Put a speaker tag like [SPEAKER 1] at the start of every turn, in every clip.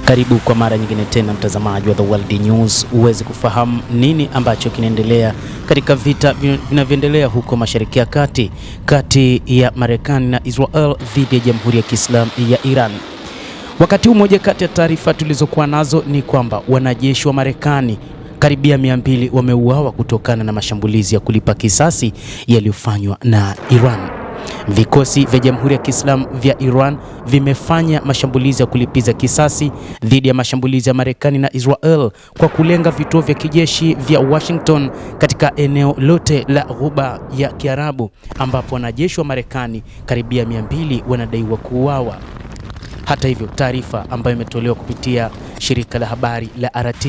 [SPEAKER 1] Karibu kwa mara nyingine tena mtazamaji wa The World News uweze kufahamu nini ambacho kinaendelea katika vita vinavyoendelea huko Mashariki ya Kati kati ya Marekani na Israel dhidi ya Jamhuri ya Kiislamu ya Iran. Wakati mmoja kati ya taarifa tulizokuwa nazo ni kwamba wanajeshi wa Marekani karibia 200 wameuawa kutokana na mashambulizi ya kulipa kisasi yaliyofanywa na Iran. Vikosi vya Jamhuri ya Kiislamu vya Iran vimefanya mashambulizi ya kulipiza kisasi dhidi ya mashambulizi ya Marekani na Israel kwa kulenga vituo vya kijeshi vya Washington katika eneo lote la Ghuba ya Kiarabu, ambapo wanajeshi wa Marekani karibia 200 wanadaiwa kuuawa. Hata hivyo, taarifa ambayo imetolewa kupitia shirika la habari la RT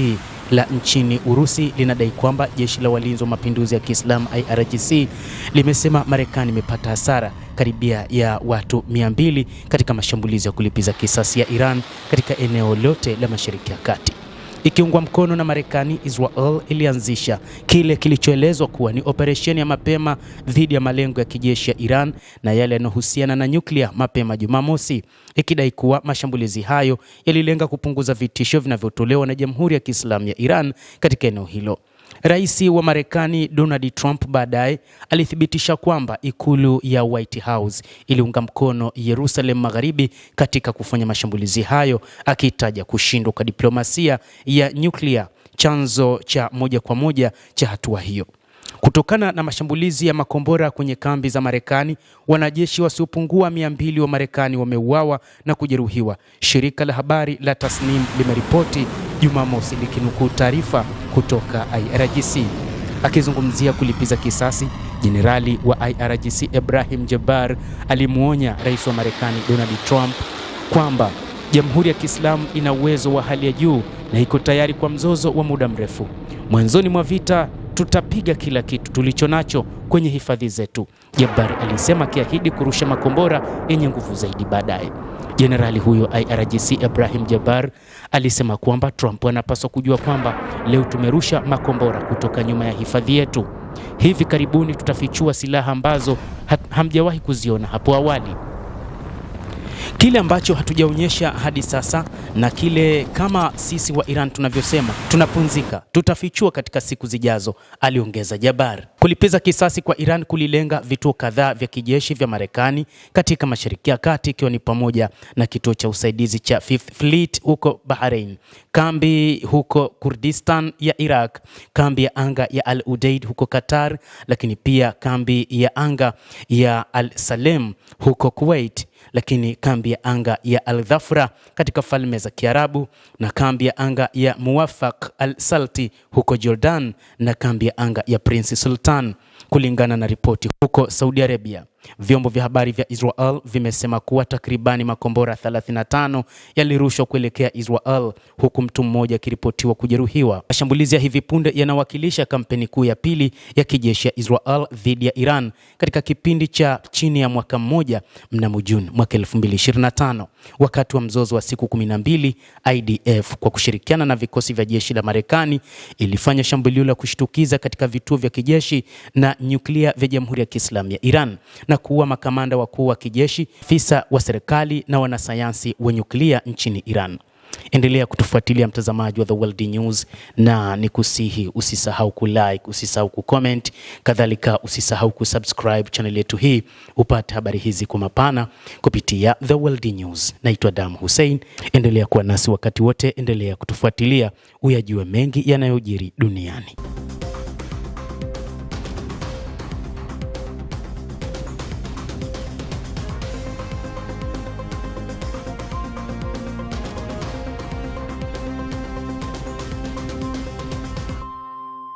[SPEAKER 1] la nchini Urusi linadai kwamba jeshi la walinzi wa mapinduzi ya Kiislamu IRGC limesema Marekani imepata hasara karibia ya watu 200 katika mashambulizi ya kulipiza kisasi ya Iran katika eneo lote la Mashariki ya Kati. Ikiungwa mkono na Marekani, Israel ilianzisha kile kilichoelezwa kuwa ni operesheni ya mapema dhidi ya malengo ya kijeshi ya Iran na yale yanayohusiana na nyuklia mapema Jumamosi, ikidai kuwa mashambulizi hayo yalilenga kupunguza vitisho vinavyotolewa na Jamhuri ya Kiislamu ya Iran katika eneo hilo. Rais wa Marekani Donald Trump baadaye alithibitisha kwamba ikulu ya White House iliunga mkono Yerusalemu Magharibi katika kufanya mashambulizi hayo, akitaja kushindwa kwa diplomasia ya nyuklia chanzo cha moja kwa moja cha hatua hiyo. Kutokana na mashambulizi ya makombora kwenye kambi za Marekani, wanajeshi wasiopungua 200 wa Marekani wameuawa na kujeruhiwa, shirika la habari la Tasnim limeripoti Jumamosi likinukuu taarifa kutoka IRGC. Akizungumzia kulipiza kisasi, jenerali wa IRGC Ebrahim Jabbar alimuonya rais wa Marekani Donald Trump kwamba Jamhuri ya Kiislamu ina uwezo wa hali ya juu na iko tayari kwa mzozo wa muda mrefu. Mwanzoni mwa vita tutapiga kila kitu tulicho nacho kwenye hifadhi zetu, Jabbar alisema, akiahidi kurusha makombora yenye nguvu zaidi baadaye. Jenerali huyo IRGC Ebrahim Jabbar alisema kwamba Trump anapaswa kujua kwamba leo tumerusha makombora kutoka nyuma ya hifadhi yetu. Hivi karibuni tutafichua silaha ambazo hamjawahi kuziona hapo awali. Kile ambacho hatujaonyesha hadi sasa na kile kama sisi wa Iran tunavyosema tunapunzika, tutafichua katika siku zijazo, aliongeza Jabbar. Kulipiza kisasi kwa Iran kulilenga vituo kadhaa vya kijeshi vya Marekani katika Mashariki ya Kati, ikiwa ni pamoja na kituo cha usaidizi cha Fifth Fleet huko Bahrain, kambi huko Kurdistan ya Iraq, kambi ya anga ya Al Udeid huko Qatar, lakini pia kambi ya anga ya Al Salem huko Kuwait, lakini kambi ya anga ya Al Dhafra katika Falme za Kiarabu, na kambi ya anga ya Muwafaq Al Salti huko Jordan, na kambi ya anga ya Prince Sultan. Kulingana na ripoti huko Saudi Arabia, vyombo vya habari vya Israel vimesema kuwa takribani makombora 35 yalirushwa kuelekea Israel, huku mtu mmoja akiripotiwa kujeruhiwa. Mashambulizi ya hivi punde yanawakilisha kampeni kuu ya pili ya kijeshi ya Israel dhidi ya Iran katika kipindi cha chini ya mwaka mmoja mnamo Juni mwaka 2025. Wakati wa mzozo wa siku 12, IDF kwa kushirikiana na vikosi vya jeshi la Marekani ilifanya shambulio la kushtukiza katika vituo vya kijeshi na nyuklia vya Jamhuri ya Kiislamu ya Iran na kuua makamanda wakuu wa kijeshi, afisa wa serikali na wanasayansi wa nyuklia nchini Iran. Endelea kutufuatilia mtazamaji wa The World News, na nikusihi usisahau kulike, usisahau kucomment, kadhalika usisahau kusubscribe channel yetu hii upate habari hizi kwa mapana kupitia The World News. Naitwa Dam Hussein, endelea kuwa nasi wakati wote, endelea kutufuatilia uyajue mengi yanayojiri duniani.